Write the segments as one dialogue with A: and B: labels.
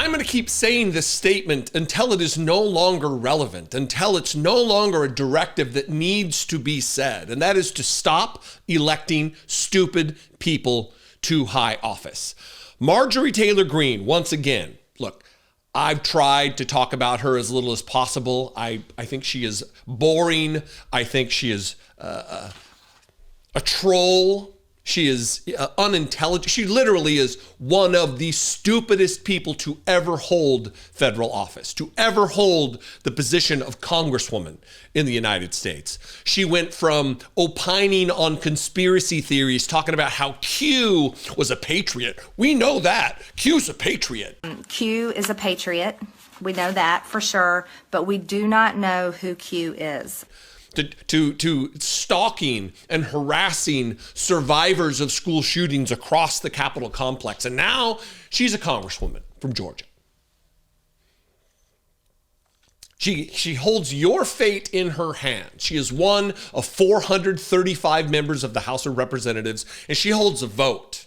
A: I'm going to keep saying this statement until it is no longer relevant, until it's no longer a directive that needs to be said, and that is to stop electing stupid people to high office. Marjorie Taylor Greene, once again, look, I've tried to talk about her as little as possible. I think she is boring. I think she is a troll. She is unintelligent. She literally is one of the stupidest people to ever hold federal office, to ever hold the position of congresswoman in the United States. She went from opining on conspiracy theories, talking about how Q was a patriot. We know that. Q's a patriot.
B: Q is a patriot. We know that for sure, but we do not know who Q is.
A: To stalking and harassing survivors of school shootings across the Capitol complex. And now she's a congresswoman from Georgia. She holds your fate in her hands. She is one of 435 members of the House of Representatives, and she holds a vote.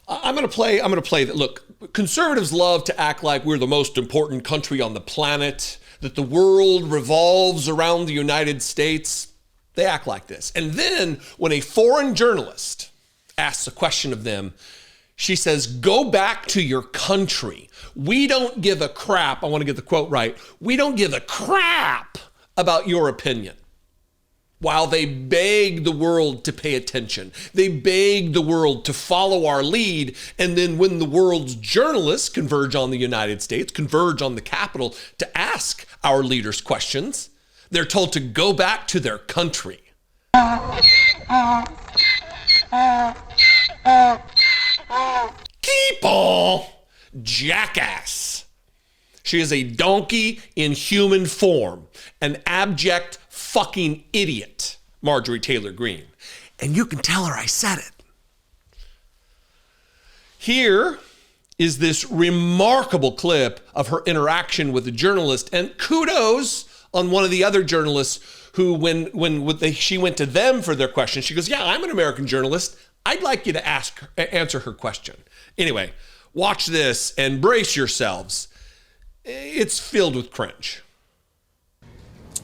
A: I'm going to play that. Look, conservatives love to act like we're the most important country on the planet, that the world revolves around the United States. They act like this. And then when a foreign journalist asks a question of them, she says, go back to your country. We don't give a crap. I want to get the quote right. We don't give a crap about your opinion. While they beg the world to pay attention. They beg the world to follow our lead. And then when the world's journalists converge on the United States, converge on the Capitol to ask our leaders questions, they're told to go back to their country. Keep on, jackass. She is a donkey in human form, an abject fucking idiot, Marjorie Taylor Greene. And you can tell her I said it. Here is this remarkable clip of her interaction with a journalist, and kudos on one of the other journalists who, when she went to them for their question, she goes, yeah, I'm an American journalist. I'd like you to answer her question. Anyway, watch this and brace yourselves. It's filled with cringe.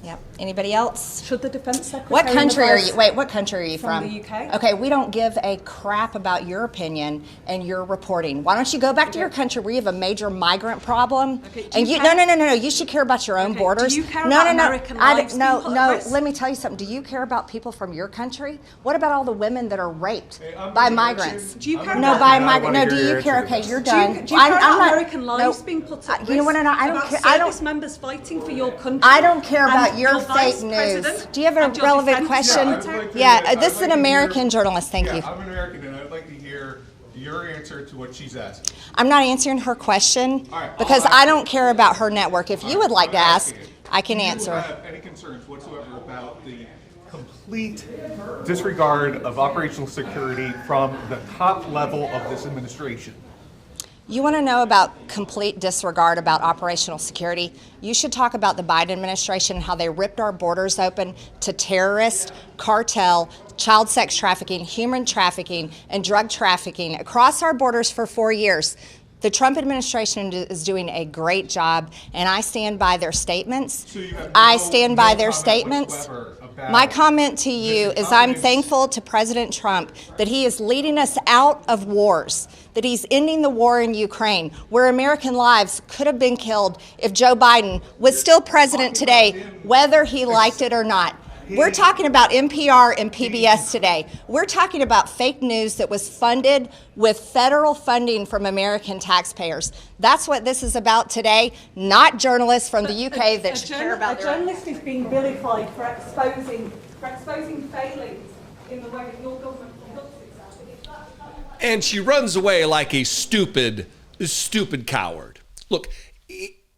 B: Yep. Anybody else?
C: Should the Defence Secretary...
B: What country are you? Wait, what country are you from?
C: From the UK.
B: Okay, we don't give a crap about your opinion and your reporting. Why don't you go back to your country where you have a major migrant problem?
C: Okay,
B: and you no. You should care about your own borders.
C: Do you care about American lives being put at risk?
B: Let me tell you something. Do you care about people from your country? What about all the women that are raped by migrants?
C: Do you care
B: No,
C: about
B: by migrants. No, do you care? Okay, you're done.
C: Do you care about American lives being put at risk?
B: You know what? I don't care.
C: Service members fighting for your country.
B: I don't care about your fake news. Do you have a relevant question? Yeah, this is an American journalist. Thank you.
D: I'm an American, and I'd like to hear your answer to what she's asking.
B: I'm not answering her question because I don't care about her network. If you would like to ask, I can answer.
D: Do you have any concerns whatsoever about the complete disregard of operational security from the top level of this administration?
B: You want to know about complete disregard about operational security? You should talk about the Biden administration, how they ripped our borders open to terrorist, cartel, child sex trafficking, human trafficking, and drug trafficking across our borders for 4 years. The Trump administration is doing a great job, and I stand by their statements. I stand by their statements. My comment to you is I'm thankful to President Trump that he is leading us out of wars, that he's ending the war in Ukraine, where American lives could have been killed if Joe Biden was still president today, whether he liked it or not. We're talking about NPR and PBS today. We're talking about fake news that was funded with federal funding from American taxpayers. That's what this is about today, not journalists from the UK that should care about their...
C: A journalist is being vilified for exposing failings in the way that your government conducts itself.
A: And she runs away like a stupid coward. Look,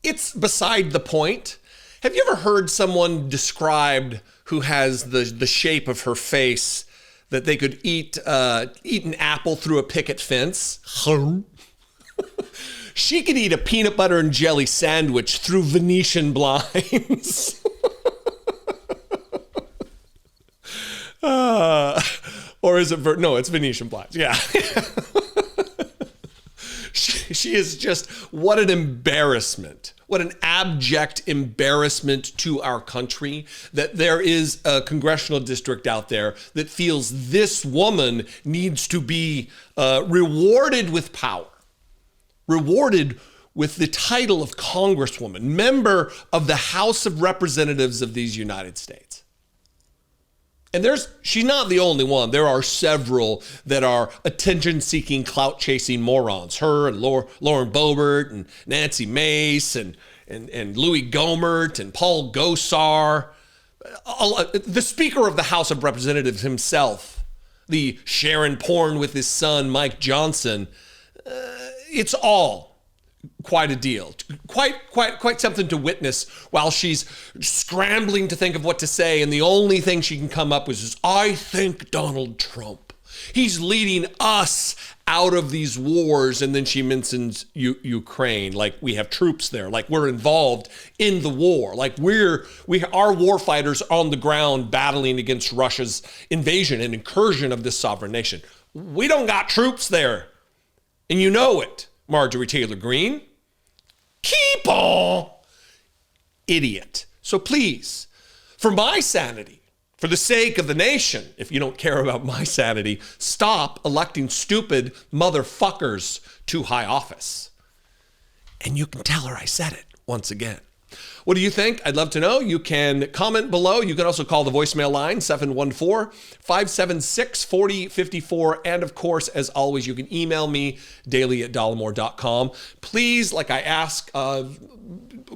A: it's beside the point. Have you ever heard someone described who has the shape of her face that they could eat an apple through a picket fence? She could eat a peanut butter and jelly sandwich through Venetian blinds. Or is it, no, it's Venetian blinds, yeah. She is just, what an embarrassment. What an abject embarrassment to our country that there is a congressional district out there that feels this woman needs to be rewarded with power, rewarded with the title of Congresswoman, member of the House of Representatives of these United States. And she's not the only one. There are several that are attention-seeking, clout-chasing morons. Her and Lauren Boebert and Nancy Mace and Louis Gohmert and Paul Gosar. The Speaker of the House of Representatives himself, the Sharon porn with his son, Mike Johnson. It's all quite a deal. Quite something to witness while she's scrambling to think of what to say, and the only thing she can come up with is, I think Donald Trump. He's leading us out of these wars, and then she mentions Ukraine, like we have troops there, like we're involved in the war, like our war fighters on the ground battling against Russia's invasion and incursion of this sovereign nation. We don't got troops there, and you know it. Marjorie Taylor Greene, keep on, idiot. So please, for my sanity, for the sake of the nation, if you don't care about my sanity, stop electing stupid motherfuckers to high office. And you can tell her I said it once again. What do you think? I'd love to know. You can comment below. You can also call the voicemail line, 714-576-4054. And of course, as always, you can email me, daily@dollemore.com. Please, like I ask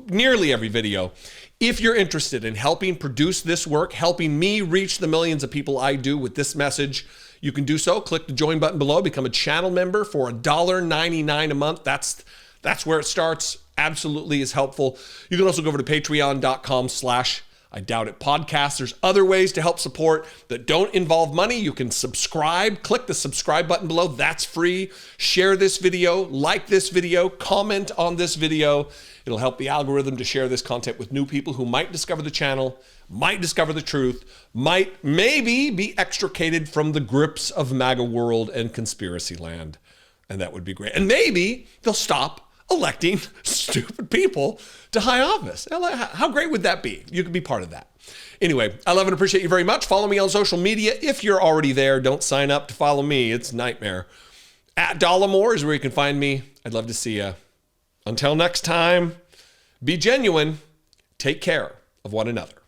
A: nearly every video, if you're interested in helping produce this work, helping me reach the millions of people I do with this message, you can do so. Click the join button below, become a channel member for $1.99 a month. That's where it starts. Absolutely is helpful. You can also go over to patreon.com/I-doubt-it-podcast. There's other ways to help support that don't involve money. You can subscribe. Click the subscribe button below. That's free. Share this video, like this video, comment on this video. It'll help the algorithm to share this content with new people who might discover the channel, might discover the truth, might maybe be extricated from the grips of MAGA world and conspiracy land. And that would be great. And maybe they'll stop electing stupid people to high office. How great would that be? You could be part of that. Anyway, I love and appreciate you very much. Follow me on social media. If you're already there, don't sign up to follow me. It's a nightmare. @Dollemore is where you can find me. I'd love to see you. Until next time, be genuine. Take care of one another.